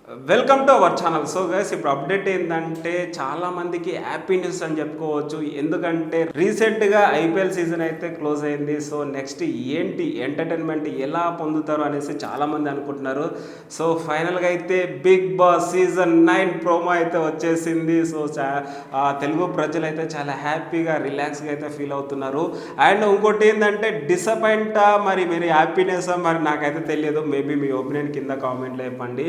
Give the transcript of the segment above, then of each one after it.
Welcome to our channel. So guys, ఇప్పుడు update ఏంటంటే చాలా మందికి హ్యాపీ న్యూస్ అని చెప్పుకోవచ్చు. ఎందుకంటే రీసెంట్గా ఐపీఎల్ సీజన్ అయితే క్లోజ్ అయింది. సో నెక్స్ట్ ఏంటి ఎంటర్టైన్మెంట్ ఎలా పొందుతారు అనేసి చాలా మంది అనుకుంటున్నారు. సో ఫైనల్గా అయితే బిగ్ బాస్ సీజన్ 9 ప్రోమో అయితే వచ్చేసింది. సో తెలుగు ప్రజలు అయితే చాలా హ్యాపీగా రిలాక్స్గా అయితే ఫీల్ అవుతున్నారు. అండ్ ఇంకోటి ఏంటంటే డిసప్పాయింటా మరి మీరు హ్యాపీనెస్సా మరి నాకైతే తెలియదు. మేబీ మీ ఒపీనియన్ కింద కామెంట్లో చెప్పండి.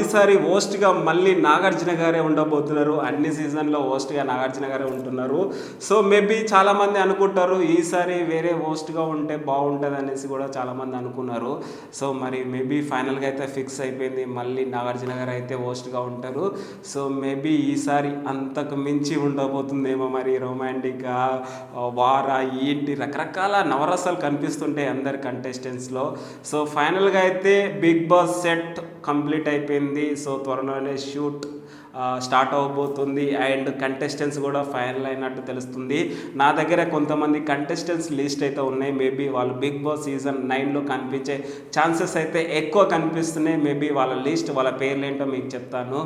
ఈసారి హోస్ట్గా మళ్ళీ నాగార్జున గారే ఉండబోతున్నారు. అన్ని సీజన్లో హోస్ట్గా నాగార్జున గారే ఉంటున్నారు. సో మేబీ చాలామంది అనుకుంటారు ఈసారి వేరే హోస్ట్గా ఉంటే బాగుంటుంది అనేసి కూడా చాలామంది అనుకున్నారు. సో మరి మేబీ ఫైనల్గా అయితే ఫిక్స్ అయిపోయింది, మళ్ళీ నాగార్జున గారు అయితే హోస్ట్గా ఉంటారు. సో మేబీ ఈసారి అంతకు మించి ఉండబోతుందేమో. మరి రొమాంటిక్ వార ఏంటి రకరకాల నవరసాలు కనిపిస్తుంటాయి అందరి కంటెస్టెంట్స్లో. సో ఫైనల్గా అయితే బిగ్ బాస్ సెట్ కంప్లీట్ అయిపోయింది. సో త్వరలోనే షూట్ స్టార్ట్ అవ్వబోతుంది అండ్ కంటెస్టెంట్స్ కూడా ఫైనల్ అయినట్టు తెలుస్తుంది. నా దగ్గర కొంతమంది కంటెస్టెంట్స్ లిస్ట్ అయితే ఉన్నాయి. మేబీ వాళ్ళు బిగ్ బాస్ సీజన్ 9లో కనిపించే ఛాన్సెస్ అయితే ఎక్కువ కనిపిస్తున్నాయి. మేబీ వాళ్ళ లిస్ట్, వాళ్ళ పేర్లు ఏంటో మీకు చెప్తాను.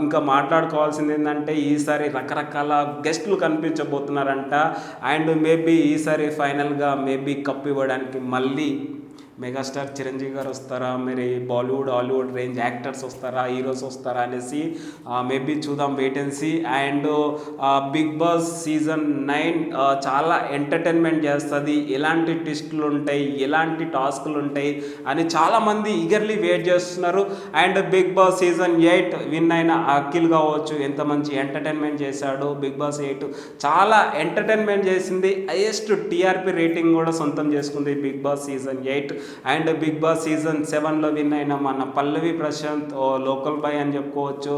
ఇంకా మాట్లాడుకోవాల్సింది ఏంటంటే ఈసారి రకరకాల గెస్టులు కనిపించబోతున్నారంట. అండ్ మేబీ ఈసారి ఫైనల్గా మేబీ కప్ ఇవ్వడానికి మళ్ళీ మెగాస్టార్ చిరంజీవి గారు వస్తారా, మరి బాలీవుడ్ హాలీవుడ్ రేంజ్ యాక్టర్స్ వస్తారా, హీరోస్ వస్తారా అనేసి మేబీ చూద్దాం, wait and see. And Bigg Boss season 9 చాలా ఎంటర్టైన్మెంట్ చేస్తుంది. ఎలాంటి ట్విస్టులు ఉంటాయి, ఎలాంటి టాస్కులు ఉంటాయి అని చాలామంది ఈగర్లీ వెయిట్ చేస్తున్నారు. And Bigg Boss season 8 win అయిన అఖిల్ కావచ్చు, ఎంత మంచి ఎంటర్టైన్మెంట్ చేశాడు. బిగ్ బాస్ 8 చాలా ఎంటర్టైన్మెంట్ చేసింది. హైయెస్ట్ టీఆర్పీ రేటింగ్ కూడా సొంతం చేసుకుంది Bigg Boss season 8. And Bigg Boss season 7లో విన్ అయిన మన పల్లవి ప్రశాంత్ లోకల్ బాయ్ అని చెప్పుకోవచ్చు.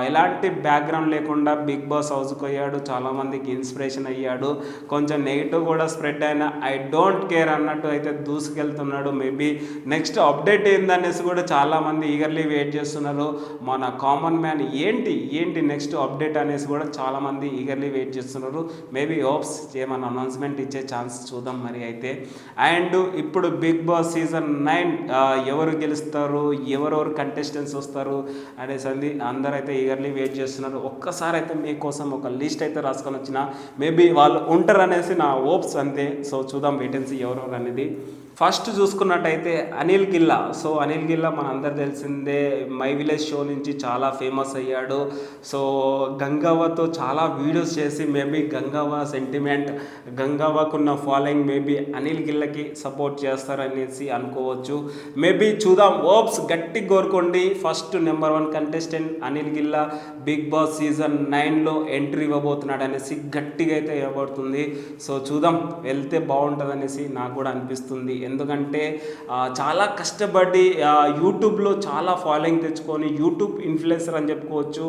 ఎలాంటి బ్యాక్గ్రౌండ్ లేకుండా బిగ్ బాస్ హౌస్కి అయ్యాడు, చాలామందికి ఇన్స్పిరేషన్ అయ్యాడు. కొంచెం నెగిటివ్ కూడా స్ప్రెడ్ అయిన ఐ డోంట్ కేర్ అన్నట్టు అయితే దూసుకెళ్తున్నాడు. మేబీ నెక్స్ట్ అప్డేట్ ఏందనేసి కూడా చాలామంది ఈగర్లీ వెయిట్ చేస్తున్నారు. మన కామన్ మ్యాన్ ఏంటి నెక్స్ట్ అప్డేట్ అనేసి కూడా చాలామంది ఈగర్లీ వెయిట్ చేస్తున్నారు. మేబీ హోప్స్ ఏమైనా అనౌన్స్మెంట్ ఇచ్చే ఛాన్స్ చూద్దాం మరి అయితే. అండ్ ఇప్పుడు బిగ్ బాస్ సీజన్ 9 ఎవరు గెలుస్తారు, ఎవరెవరు కంటెస్టెంట్స్ వస్తారు అనేసి అందరైతే ఈగర్లీ వెయిట్ చేస్తున్నారు. ఒక్కసారి అయితే మీకోసం ఒక లిస్ట్ అయితే రాసుకొని వచ్చిన, మేబీ వాళ్ళు ఉంటారు అనేసి నా హోప్స్ అంతే. సో చూద్దాం, వెయిట్ అండ్ సీ ఎవరెవరు అనేది. ఫస్ట్ చూసుకున్నట్టయితే అనిల్ గిల్లా. సో అనిల్ గిల్లా మన అందరు తెలిసిందే, మై విలేజ్ షో నుంచి చాలా ఫేమస్ అయ్యాడు. సో గంగవ్వతో చాలా వీడియోస్ చేసి మేబీ గంగవ్వ సెంటిమెంట్, గంగవ్వకున్న ఫాలోయింగ్ మేబీ అనిల్ గిల్లకి సపోర్ట్ చేస్తారనేసి అనుకోవచ్చు. మేబీ చూద్దాం, హోప్స్ గట్టి కోరుకోండి. First number 1 contestant Anil Geela Bigg Boss season 9లో ఎంట్రీ ఇవ్వబోతున్నాడు అనేసి గట్టిగా అయితే ఇవ్వబడుతుంది. సో చూద్దాం, వెళ్తే బాగుంటుంది అనేసి నాకు కూడా అనిపిస్తుంది. ఎందుకంటే చాలా కష్టపడి యూట్యూబ్లో చాలా ఫాలోయింగ్ తెచ్చుకొని యూట్యూబ్ ఇన్ఫ్లుయెన్సర్ అని చెప్పుకోవచ్చు.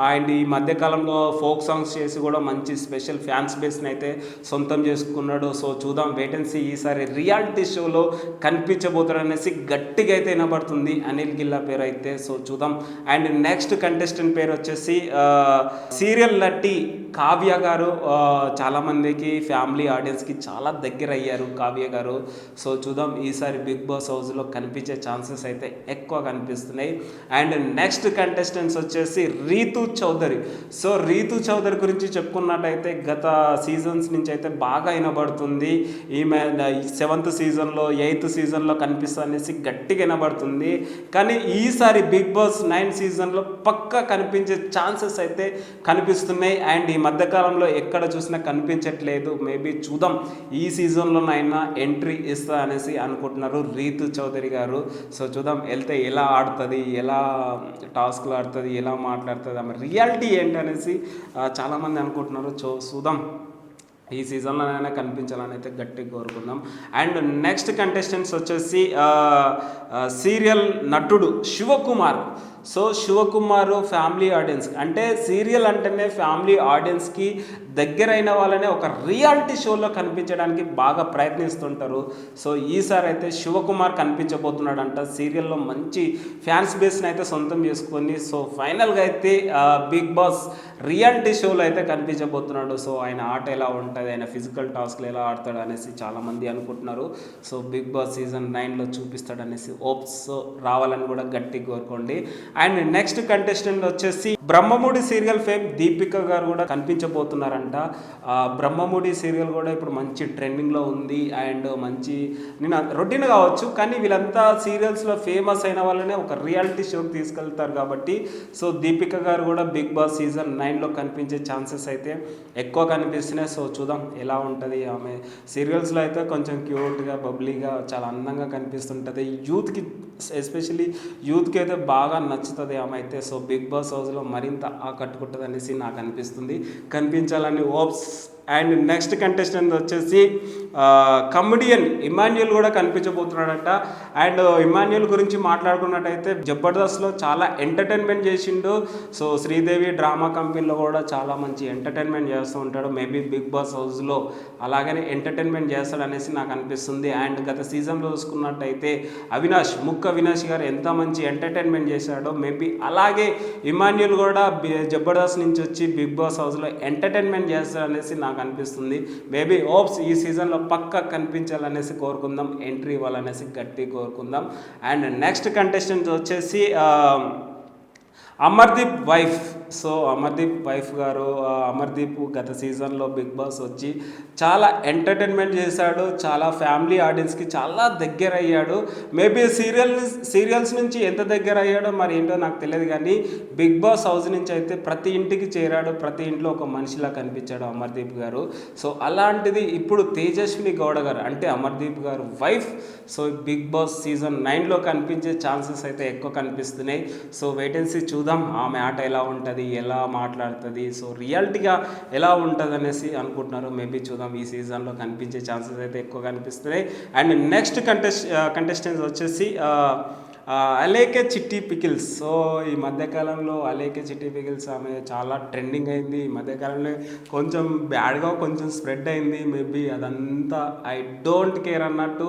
అండ్ ఈ మధ్యకాలంలో ఫోక్ సాంగ్స్ చేసి కూడా మంచి స్పెషల్ ఫ్యాన్స్ బేస్ని అయితే సొంతం చేసుకున్నాడు. సో చూద్దాం, వెయిట్ అండ్ సీ ఈసారి రియాలిటీ షోలో కనిపించబోతాడు అనేసి గట్టిగా అయితే వినబడుతుంది అనిల్ గిల్లా పేరు అయితే. సో చూద్దాం. అండ్ నెక్స్ట్ కంటెస్టెంట్ పేరు వచ్చేసి సీరియల్ నటి కావ్య గారు. చాలామందికి ఫ్యామిలీ ఆడియన్స్కి చాలా దగ్గర అయ్యారు కావ్య గారు. సో చూద్దాం, ఈసారి బిగ్ బాస్ హౌస్లో కనిపించే ఛాన్సెస్ అయితే ఎక్కువ కనిపిస్తున్నాయి. అండ్ నెక్స్ట్ కంటెస్టెంట్స్ వచ్చేసి రీతు చౌదరి. సో రీతు చౌదరి గురించి చెప్పుకున్నట్టయితే గత సీజన్స్ నుంచి అయితే బాగా వినబడుతుంది. ఈమె 7th సీజన్లో 8th సీజన్లో కనిపిస్తుంది అనేసి గట్టిగా వినబడుతుంది. కానీ ఈసారి బిగ్ బాస్ 9 సీజన్లో పక్కా కనిపించే ఛాన్సెస్ అయితే కనిపిస్తున్నాయి. అండ్ ఈ మధ్యకాలంలో ఎక్కడ చూసినా కనిపించట్లేదు. మేబీ చూద్దాం, ఈ సీజన్లోనైనా ఎంట్రీ ఇస్తా అనేసి అనుకుంటున్నారు రీతు చౌదరి గారు. సో చూద్దాం, వెళ్తే ఎలా ఆడుతుంది, ఎలా టాస్క్లు ఆడుతుంది, ఎలా మాట్లాడుతుంది, ఆమె రియాలిటీ ఏంటి అనేసి చాలామంది అనుకుంటున్నారు. చూద్దాం, ఈ సీజన్లోనైనా కనిపించాలని అయితే గట్టిగా కోరుకుందాం. అండ్ నెక్స్ట్ కంటెస్టెంట్స్ వచ్చేసి సీరియల్ నటుడు Sivakumar. So Sivakumar family audience అంటే సీరియల్ అంటేనే ఫ్యామిలీ ఆడియన్స్కి దగ్గరైన వాళ్ళనే ఒక రియాలిటీ షోలో కనిపించడానికి బాగా ప్రయత్నిస్తుంటారు. సో ఈసారి అయితే శివకుమార్ కనిపించబోతున్నాడంట. సీరియల్లో మంచి ఫ్యాన్స్ బేస్ని అయితే సొంతం చేసుకొని సో ఫైనల్గా అయితే బిగ్ బాస్ రియాలిటీ షోలో అయితే కనిపించబోతున్నాడు. సో ఆయన ఆట ఎలా ఉంటుంది, ఆయన ఫిజికల్ టాస్క్లు ఎలా ఆడతాడు అనేసి చాలామంది అనుకుంటున్నారు. సో బిగ్ బాస్ సీజన్ 9లో చూపిస్తాడనేసి ఓప్స్ రావాలని కూడా గట్టి కోరుకోండి. అండ్ నెక్స్ట్ కంటెస్టెంట్ వచ్చేసి బ్రహ్మముడి సీరియల్ ఫేమ్ దీపిక గారు కూడా కనిపించబోతున్నారంట. బ్రహ్మముడి సీరియల్ కూడా ఇప్పుడు మంచి ట్రెండింగ్లో ఉంది. అండ్ మంచి నేను రొటీన్ కావచ్చు, కానీ వీళ్ళంతా సీరియల్స్లో ఫేమస్ అయిన వాళ్ళనే ఒక రియాలిటీ షోకి తీసుకెళ్తారు కాబట్టి సో దీపిక గారు కూడా బిగ్ బాస్ సీజన్ 9లో కనిపించే ఛాన్సెస్ అయితే ఎక్కువ కనిపిస్తున్నాయి. సో చూద్దాం ఎలా ఉంటుంది. ఆమె సీరియల్స్లో అయితే కొంచెం క్యూట్గా బబ్లీగా చాలా అందంగా కనిపిస్తుంటుంది. యూత్కి ఎస్పెషల్లీ యూత్కి అయితే బాగా నచ్చుతుంది ఆమె అయితే. సో బిగ్ బాస్ హౌస్లో మరింత ఆకట్టుకుంటుంది అనేసి నాకు అనిపిస్తుంది, కనిపించాలని హోప్స్. అండ్ నెక్స్ట్ కంటెస్టెంట్ వచ్చేసి కమెడియన్ ఇమాన్యుయల్ కూడా కనిపించబోతున్నాడట. అండ్ ఇమాన్యుయల్ గురించి మాట్లాడుకున్నట్టయితే జబర్దస్త్లో చాలా ఎంటర్టైన్మెంట్ చేసిండు. సో శ్రీదేవి డ్రామా కంపెనీలో కూడా చాలా మంచి ఎంటర్టైన్మెంట్ చేస్తూ ఉంటాడు. మేబీ బిగ్ బాస్ హౌస్లో అలాగనే ఎంటర్టైన్మెంట్ చేస్తాడు అనేసి నాకు అనిపిస్తుంది. అండ్ గత సీజన్లో చూసుకున్నట్టయితే ముక్క అవినాష్ గారు ఎంత మంచి ఎంటర్టైన్మెంట్ చేశాడో మేబీ అలాగే ఇమాన్యుయల్ కూడా జబర్దస్త్ నుంచి వచ్చి బిగ్ బాస్ హౌస్లో ఎంటర్టైన్మెంట్ చేస్తాడు అనేసి నాకు అనిపిస్తుంది. మేబీ హోప్స్ ఈ సీజన్లో పక్కా కనిపించాలనేసి కోరుకుందాం, ఎంట్రీ ఇవ్వాలనేసి గట్టి కోరుకుందాం. అండ్ నెక్స్ట్ కంటెస్టెంట్ వచ్చేసి Amardeep wife. So Amardeep wife గారు అమర్దీప్ గత సీజన్లో బిగ్ బాస్ వచ్చి చాలా ఎంటర్టైన్మెంట్ చేశాడు, చాలా ఫ్యామిలీ ఆడియన్స్కి చాలా దగ్గర అయ్యాడు. మేబీ సీరియల్స్ నుంచి ఎంత దగ్గర అయ్యాడో మరి ఏంటో నాకు తెలియదు, కానీ బిగ్ బాస్ హౌస్ నుంచి అయితే ప్రతి ఇంటికి చేరాడు, ప్రతి ఇంట్లో ఒక మనిషిలా కనిపించాడు అమర్దీప్ గారు. సో అలాంటిది ఇప్పుడు తేజస్విని గౌడ గారు అంటే అమర్దీప్ గారు wife so Bigg Boss season 9లో కనిపించే ఛాన్సెస్ అయితే ఎక్కువ కనిపిస్తున్నాయి. సో వెయిట్ అండ్ సీ చూద్దాం ఆమె ఆట ఎలా ఉంటుంది, ఎలా మాట్లాడుతుంది, సో రియాలిటీగా ఎలా ఉంటుంది అనేసి అనుకుంటున్నారు. మేబీ చూద్దాం, ఈ సీజన్లో కనిపించే ఛాన్సెస్ అయితే ఎక్కువ కనిపిస్తున్నాయి. అండ్ నెక్స్ట్ కంటెస్టెంట్స్ వచ్చేసి అలేకే చిట్టి పికిల్స్. సో ఈ మధ్యకాలంలో అలేకే చిట్టి పికిల్స్ ఆమె చాలా ట్రెండింగ్ అయింది. ఈ మధ్యకాలంలో కొంచెం బ్యాడ్గా కొంచెం స్ప్రెడ్ అయింది. మేబీ అదంతా ఐ డోంట్ కేర్ అన్నట్టు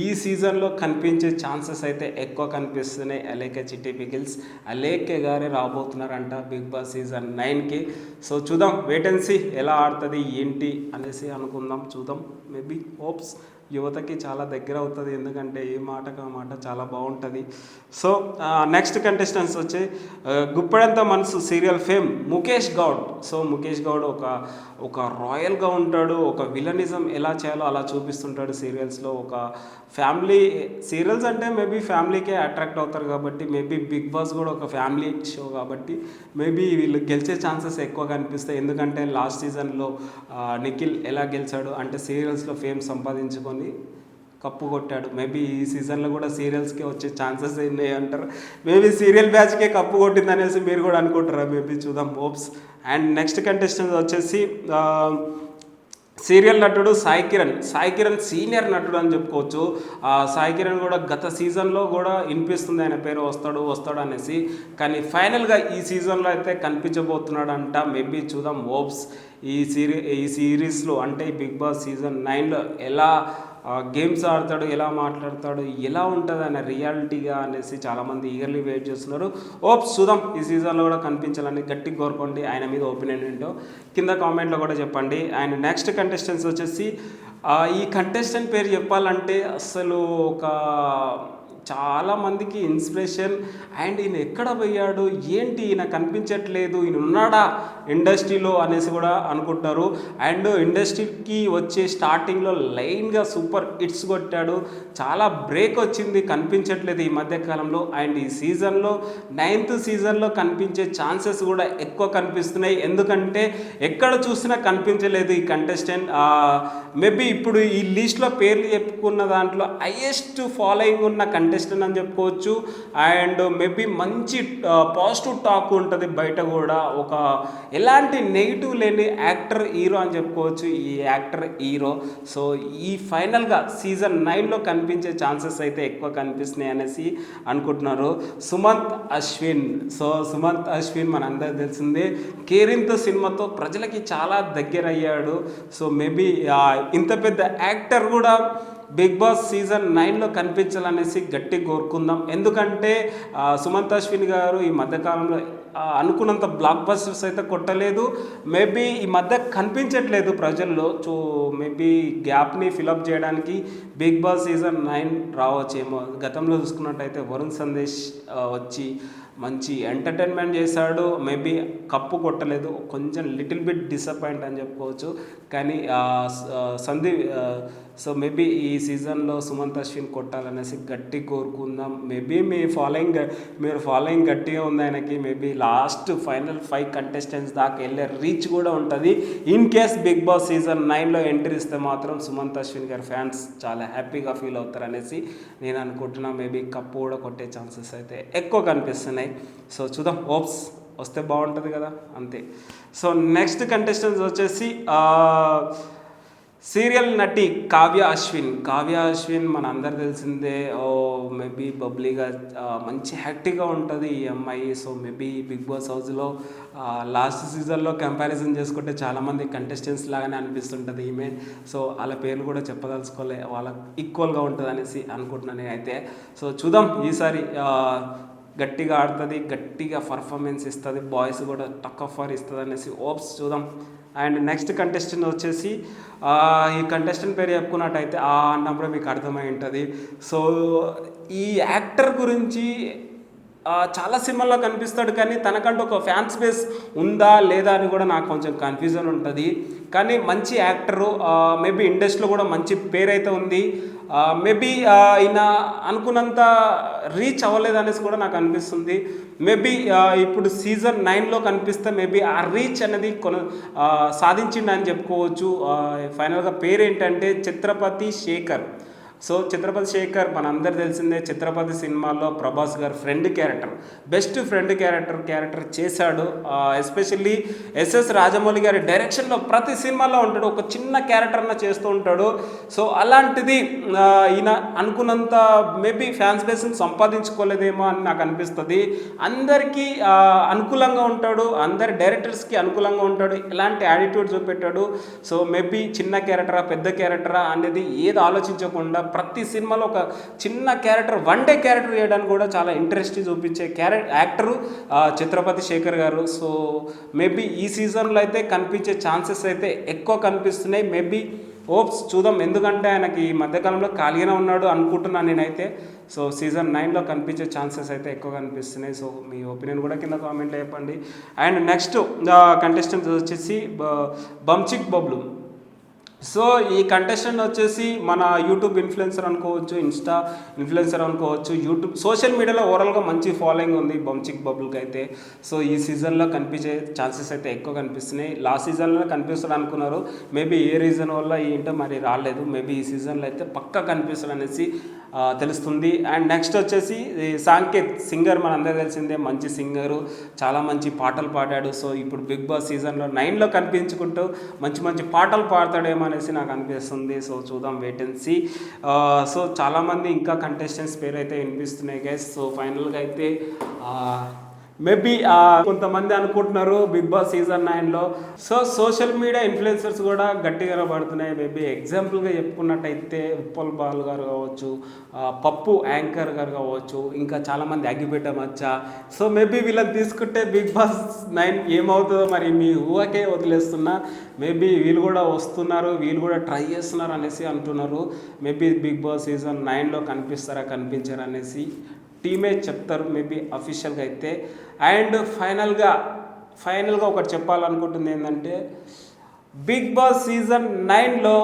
ఈ సీజన్లో కనిపించే ఛాన్సెస్ అయితే ఎక్కువ కనిపిస్తున్నాయి. అలేకే చిట్టి పికిల్స్ అలేకే గారే రాబోతున్నారంట బిగ్ బాస్ సీజన్ 9కి. సో చూద్దాం, వెయిట్ అండ్ సీ ఎలా ఆడుతుంది ఏంటి అనేసి అనుకుందాం, చూద్దాం. మేబీ హోప్స్ యువతకి చాలా దగ్గర అవుతుంది, ఎందుకంటే ఏ మాటకు ఆ మాట చాలా బాగుంటుంది. సో నెక్స్ట్ కంటెస్టెంట్స్ వచ్చి గుప్పెడంత మనసు serial fame Mukesh Goud. So Mukesh Goud ఒక రాయల్గా ఉంటాడు, ఒక విలనిజం ఎలా చేయాలో అలా చూపిస్తుంటాడు సీరియల్స్లో. ఒక ఫ్యామిలీ సీరియల్స్ అంటే మేబీ ఫ్యామిలీకే అట్రాక్ట్ అవుతారు కాబట్టి మేబీ బిగ్ బాస్ కూడా ఒక ఫ్యామిలీ షో కాబట్టి మేబీ వీళ్ళు గెలిచే ఛాన్సెస్ ఎక్కువ కనిపిస్తాయి. ఎందుకంటే లాస్ట్ సీజన్లో నిఖిల్ ఎలా గెలిచాడు అంటే సీరియల్స్లో ఫేమ్ సంపాదించుకొని కప్పు కొట్టాడు. మేబీ ఈ సీజన్లో కూడా సీరియల్స్కే వచ్చే ఛాన్సెస్ ఉన్నాయి అంటారు. మేబీ సీరియల్ బ్యాచ్కే కప్పు కొట్టింది అనేసి మీరు కూడా అనుకుంటారా? మేబీ చూద్దాం, హోప్స్. అండ్ నెక్స్ట్ కంటెస్టెంట్ వచ్చేసి సీరియల్ నటుడు సాయి కిరణ్ సీనియర్ నటుడు అని చెప్పుకోవచ్చు. సాయి కిరణ్ కూడా గత సీజన్లో కూడా వినిపిస్తుంది ఆయన పేరు వస్తాడు అనేసి, కానీ ఫైనల్గా ఈ సీజన్లో అయితే కనిపించబోతున్నాడంట. మేబీ చూద్దాం, హోప్స్. ఈ సిరీస్లో అంటే బిగ్ బాస్ సీజన్ 9లో ఎలా గేమ్స్ ఆడతాడు, ఎలా మాట్లాడతాడు, ఎలా ఉంటుంది ఆయన రియాలిటీగా అనేసి చాలామంది ఈగర్లీ వెయిట్ చేస్తున్నారు. హోప్స్ చూద్దాం, ఈ సీజన్లో కూడా కనిపించాలని గట్టి కోరుకోండి. ఆయన మీద ఒపీనియన్ ఏంటో కింద కామెంట్లో కూడా చెప్పండి. అండ్ నెక్స్ట్ కంటెస్టెంట్స్ వచ్చేసి ఈ కంటెస్టెంట్ పేరు చెప్పాలంటే అసలు చాలామందికి ఇన్స్పిరేషన్. అండ్ ఈయన ఎక్కడ పోయాడు, ఏంటి ఈయన కనిపించట్లేదు, ఈయన ఉన్నాడా ఇండస్ట్రీలో అనేసి కూడా అనుకుంటారు. అండ్ ఇండస్ట్రీకి వచ్చే స్టార్టింగ్లో లైన్గా సూపర్ హిట్స్ కొట్టాడు, చాలా బ్రేక్ వచ్చింది, కనిపించట్లేదు ఈ మధ్యకాలంలో. అండ్ ఈ సీజన్లో 9th సీజన్లో కనిపించే ఛాన్సెస్ కూడా ఎక్కువ కనిపిస్తున్నాయి, ఎందుకంటే ఎక్కడ చూసినా కనిపించలేదు ఈ కంటెస్టెంట్. మేబీ ఇప్పుడు ఈ లిస్ట్లో పేర్లు చెప్పుకున్న దాంట్లో హైయెస్ట్ ఫాలోయింగ్ ఉన్న కంటెస్టెంట్ అని చెప్పుకోవచ్చు. అండ్ మేబీ మంచి పాజిటివ్ టాక్ ఉంటుంది బయట కూడా. ఒక ఎలాంటి నెగిటివ్ లేని యాక్టర్ హీరో అని చెప్పుకోవచ్చు ఈ యాక్టర్ హీరో. సో ఈ ఫైనల్గా సీజన్ 9లో కనిపించే ఛాన్సెస్ అయితే ఎక్కువ కనిపిస్తున్నాయి అనేసి అనుకుంటున్నారు. సుమంత్ అశ్విన్. సో సుమంత్ అశ్విన్ మనందరికీ తెలిసిందే, కేరింత సినిమాతో ప్రజలకి చాలా దగ్గర అయ్యాడు. సో మేబీ ఇంత పెద్ద యాక్టర్ కూడా బిగ్ బాస్ సీజన్ 9లో కనిపించాలనేసి గట్టి కోరుకుందాం. ఎందుకంటే సుమంత్ అశ్విన్ గారు ఈ మధ్యకాలంలో అనుకున్నంత బ్లాక్ బస్టర్స్ అయితే కొట్టలేదు. మేబీ ఈ మధ్య కనిపించట్లేదు ప్రజల్లో. సో మేబీ గ్యాప్ని ఫిలప్ చేయడానికి బిగ్ బాస్ సీజన్ 9 రావచ్చేమో. గతంలో చూసుకున్నట్టయితే వరుణ్ సందేశ్ వచ్చి మంచి ఎంటర్టైన్మెంట్ చేశాడు. మేబీ కప్పు కొట్టలేదు, కొంచెం లిటిల్ బిట్ డిసప్పాయింట్ అని చెప్పుకోవచ్చు. కానీ సందీప్ సో మేబీ ఈ సీజన్లో సుమంత్ అశ్విన్ కొట్టాలనేసి గట్టి కోరుకుందాం. మేబీ మీరు ఫాలోయింగ్ గట్టిగా ఉంది ఆయనకి. మేబీ లాస్ట్ ఫైనల్ 5 కంటెస్టెంట్స్ దాకా వెళ్ళే రీచ్ కూడా ఉంటుంది. In case Bigg Boss season 9లో ఎంట్రీ ఇస్తే మాత్రం సుమంత్ అశ్విన్ గారి ఫ్యాన్స్ చాలా హ్యాపీగా ఫీల్ అవుతారనేసి నేను అనుకుంటున్నా. మేబీ కప్పు కూడా కొట్టే ఛాన్సెస్ అయితే ఎక్కువ కనిపిస్తున్నాయి. సో చూద్దాం, హోప్స్ వస్తే బాగుంటుంది కదా, అంతే. సో నెక్స్ట్ కంటెస్టెంట్స్ వచ్చేసి సీరియల్ నటి కావ్య అశ్విన్ మన అందరు తెలిసిందే. మేబీ బబ్లీగా మంచి యాక్టివ్గా ఉంటుంది ఈ అమ్మాయి. సో మేబీ బిగ్ బాస్ హౌస్లో లాస్ట్ సీజన్లో కంపారిజన్ చేసుకుంటే చాలామంది కంటెస్టెంట్స్ లాగానే అనిపిస్తుంటుంది ఈమె. సో వాళ్ళ పేర్లు కూడా చెప్పదలుచుకోలే, వాళ్ళకి ఈక్వల్గా ఉంటుంది అనేసి అనుకుంటున్నాను అయితే. సో చూద్దాం, ఈసారి గట్టిగా ఆడుతుంది, గట్టిగా పర్ఫార్మెన్స్ ఇస్తుంది, బాయ్స్ కూడా టక్ ఆఫ్ ఫర్ ఇస్తుంది అనేసి హోప్స్ చూద్దాం. అండ్ నెక్స్ట్ కంటెస్టెంట్ వచ్చేసి ఈ కంటెస్టెంట్ పేరు చెప్పుకున్నట్టయితే అన్నప్పుడు మీకు అర్థమై ఉంటుంది. సో ఈ యాక్టర్ గురించి చాలా సినిమాల్లో కనిపిస్తాడు, కానీ తనకంటూ ఒక ఫ్యాన్స్ బేస్ ఉందా లేదా అని కూడా నాకు కొంచెం కన్ఫ్యూజన్ ఉంటుంది. కానీ మంచి యాక్టరు, మేబీ ఇండస్ట్రీలో కూడా మంచి పేరు అయితే ఉంది. మేబీ ఈయన అనుకున్నంత రీచ్ అవ్వలేదు అనేసి కూడా నాకు అనిపిస్తుంది. మేబీ ఇప్పుడు సీజన్ 9లో కనిపిస్తే మేబీ ఆ రీచ్ అనేది సాధించిండని చెప్పుకోవచ్చు. ఫైనల్గా పేరు ఏంటంటే ఛత్రపతి శేఖర్. సో ఛత్రపతి శేఖర్ మనందరు తెలిసిందే, ఛత్రపతి సినిమాలో ప్రభాస్ గారు friend character, best friend character చేశాడు. ఎస్పెషల్లీ ఎస్ఎస్ రాజమౌళి గారి డైరెక్షన్లో ప్రతి సినిమాలో ఉంటాడు, ఒక చిన్న క్యారెక్టర్ అన్న చేస్తూ ఉంటాడు. సో అలాంటిది ఈయన అనుకున్నంత మేబీ ఫ్యాన్స్ బేస్ని సంపాదించుకోలేదేమో అని నాకు అనిపిస్తుంది. అందరికీ అనుకూలంగా ఉంటాడు, అందరి డైరెక్టర్స్కి అనుకూలంగా ఉంటాడు, ఇలాంటి యాటిట్యూడ్ చూపెట్టాడు. సో మేబీ చిన్న క్యారెక్టరా పెద్ద క్యారెక్టరా అనేది ఏది ఆలోచించకుండా ప్రతి సినిమాలో ఒక చిన్న క్యారెక్టర్, వన్ డే క్యారెక్టర్ చేయడానికి కూడా చాలా ఇంట్రెస్ట్ చూపించే యాక్టరు ఛత్రపతి శేఖర్ గారు. సో మేబీ ఈ సీజన్లో అయితే కనిపించే ఛాన్సెస్ అయితే ఎక్కువ కనిపిస్తున్నాయి. మేబీ హోప్స్ చూద్దాం, ఎందుకంటే ఆయనకి ఈ మధ్యకాలంలో ఖాళీగానే ఉన్నాడు అనుకుంటున్నాను నేనైతే. సో సీజన్ 9లో కనిపించే ఛాన్సెస్ అయితే ఎక్కువ కనిపిస్తున్నాయి. సో మీ ఒపీనియన్ కూడా కింద కామెంట్లో చెప్పండి. అండ్ నెక్స్ట్ కంటెస్టెంట్ వచ్చేసి బంచిక్ బబ్లు. సో ఈ కంటెస్టెంట్ వచ్చేసి మన యూట్యూబ్ ఇన్ఫ్లుయెన్సర్ అనుకోవచ్చు, ఇన్స్టా ఇన్ఫ్లుయెన్సర్ అనుకోవచ్చు, యూట్యూబ్ సోషల్ మీడియాలో ఓవరాల్గా మంచి ఫాలోయింగ్ ఉంది బంచిక్ బబుల్కి అయితే. సో ఈ సీజన్లో కనిపించే ఛాన్సెస్ అయితే ఎక్కువ కనిపిస్తున్నాయి. లాస్ట్ సీజన్లో కనిపిస్తాడు అనుకున్నారు, మేబీ ఏ రీజన్ వల్ల ఏంటో మరి రాలేదు. మేబీ ఈ సీజన్లో అయితే పక్కా కనిపిస్తాడు అనేసి తెలుస్తుంది. అండ్ నెక్స్ట్ వచ్చేసి సాంకేత్ సింగర్, మనందరూ తెలిసిందే, మంచి సింగరు, చాలా మంచి పాటలు పాడాడు. సో ఇప్పుడు బిగ్ బాస్ సీజన్లో 9లో కనిపించుకుంటూ మంచి మంచి పాటలు పాడతాడేమో అనేసి నాకు అనిపిస్తుంది. సో చూద్దాం, వెయిట్ అండ్ సీ. సో చాలామంది ఇంకా కంటెస్టెంట్స్ పేరు అయితే వినిపిస్తున్నాయి గైస్. సో ఫైనల్గా అయితే మేబీ కొంతమంది అనుకుంటున్నారు బిగ్ బాస్ సీజన్ 9లో. సో సోషల్ మీడియా ఇన్ఫ్లుయెన్సర్స్ కూడా గట్టిగా పడుతున్నాయి. మేబీ ఎగ్జాంపుల్గా చెప్పుకున్నట్టయితే ఉప్పల్ బాల్ గారు కావచ్చు, పప్పు యాంకర్ గారు కావచ్చు, ఇంకా చాలామంది అగ్గిపెట్ట మచ్చ. సో మేబీ వీళ్ళని తీసుకుంటే బిగ్ బాస్ 9 ఏమవుతుందో మరి మీ ఊహకే వదిలేస్తున్నా. మేబీ వీళ్ళు కూడా వస్తున్నారు, వీళ్ళు కూడా ట్రై చేస్తున్నారు అనేసి అంటున్నారు. మేబీ బిగ్ బాస్ సీజన్ 9లో కనిపించారా అనేసి టీమే చెప్తారు మేబీ అఫీషియల్గా అయితే. అండ్ ఫైనల్గా ఒకటి చెప్పాలనుకుంటుంది ఏంటంటే, బిగ్ బాస్ సీజన్ 9లో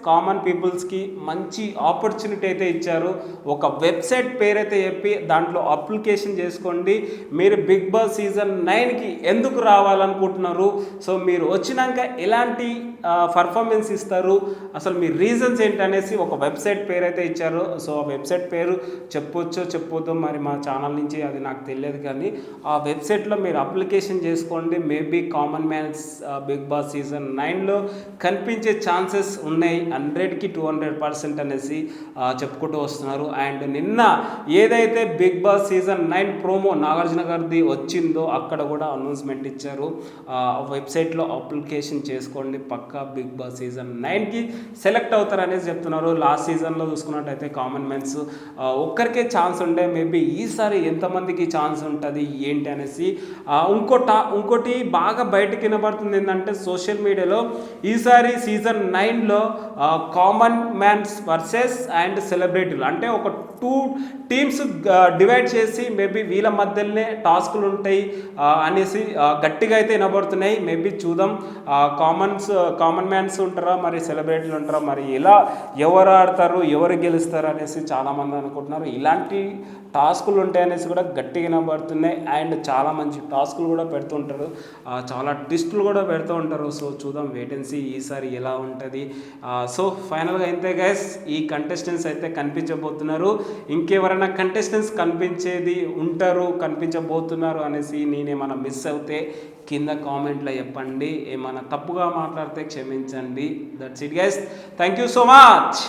కామన్ పీపుల్స్కి మంచి ఆపర్చునిటీ అయితే ఇచ్చారు. ఒక వెబ్సైట్ పేరైతే చెప్పి దాంట్లో అప్లికేషన్ చేసుకోండి. మీరు బిగ్ బాస్ సీజన్ 9కి ఎందుకు రావాలనుకుంటున్నారు, సో మీరు వచ్చినాక ఎలాంటి పర్ఫార్మెన్స్ ఇస్తారు, అసలు మీ రీజన్స్ ఏంటనేసి ఒక వెబ్సైట్ పేరు అయితే ఇచ్చారు. సో ఆ వెబ్సైట్ పేరు చెప్పొచ్చో చెప్పొద్దో మరి మా ఛానల్ నుంచి అది నాకు తెలియదు, కానీ ఆ వెబ్సైట్లో మీరు అప్లికేషన్ చేసుకోండి. Maybe common mans Bigg Boss season 9లో కనిపించే ఛాన్సెస్ ఉన్నాయి 100కి 200% అనేసి చెప్పుకుంటూ వస్తున్నారు. అండ్ నిన్న ఏదైతే Bigg Boss season 9 promo Nagarjuna గారిది వచ్చిందో అక్కడ కూడా అనౌన్స్మెంట్ ఇచ్చారు. వెబ్సైట్లో అప్లికేషన్ చేసుకోండి, పక్కా బిగ్ బాస్ సీజన్ 9కి సెలెక్ట్ అవుతారనేసి చెప్తున్నారు. లాస్ట్ సీజన్లో చూసుకున్నట్టయితే కామన్ మ్యాన్స్ ఒక్కరికే ఛాన్స్ ఉండే, మేబీ ఈసారి ఎంతమందికి ఛాన్స్ ఉంటుంది ఏంటి అనేసి. ఇంకోటి బాగా బయటకు వినబడుతుంది ఏంటంటే సోషల్ మీడియాలో ఈసారి సీజన్ 9లో కామన్ మ్యాన్స్ వర్సెస్ అండ్ సెలబ్రిటీలు అంటే ఒక 2 టీమ్స్ డివైడ్ చేసి మేబీ వీళ్ళ మధ్యలోనే టాస్కులు ఉంటాయి అనేసి గట్టిగా అయితే వినబడుతున్నాయి. మేబీ చూద్దాం. కామన్ మ్యాన్స్ ఉంటారా మరి సెలబ్రిటీలు ఉంటారా, మరి ఎవరు ఆడతారు ఎవరు గెలుస్తారు అనేసి చాలామంది అనుకుంటున్నారు. ఇలాంటి టాస్కులు ఉంటాయనేసి కూడా గట్టిగా వినబడుతున్నాయి. అండ్ చాలా మంచి టాస్కులు కూడా పెడుతుంటారు, చాలా ట్విస్టులు కూడా పెడుతూ ఉంటారు. సో చూద్దాం, వెయిట్ అండ్ సీ ఈసారి ఎలా ఉంటుంది. సో ఫైనల్గా అయితే గైస్ ఈ కంటెస్టెంట్స్ అయితే కనిపించబోతున్నారు. ఇంకెవరైనా కంటెస్టెంట్స్ కనిపించబోతున్నారు అనేసి నేనేమైనా మిస్ అవుతే కింద కామెంట్లో చెప్పండి. ఏమైనా తప్పుగా మాట్లాడితే క్షమించండి. That's it guys, thank you so much.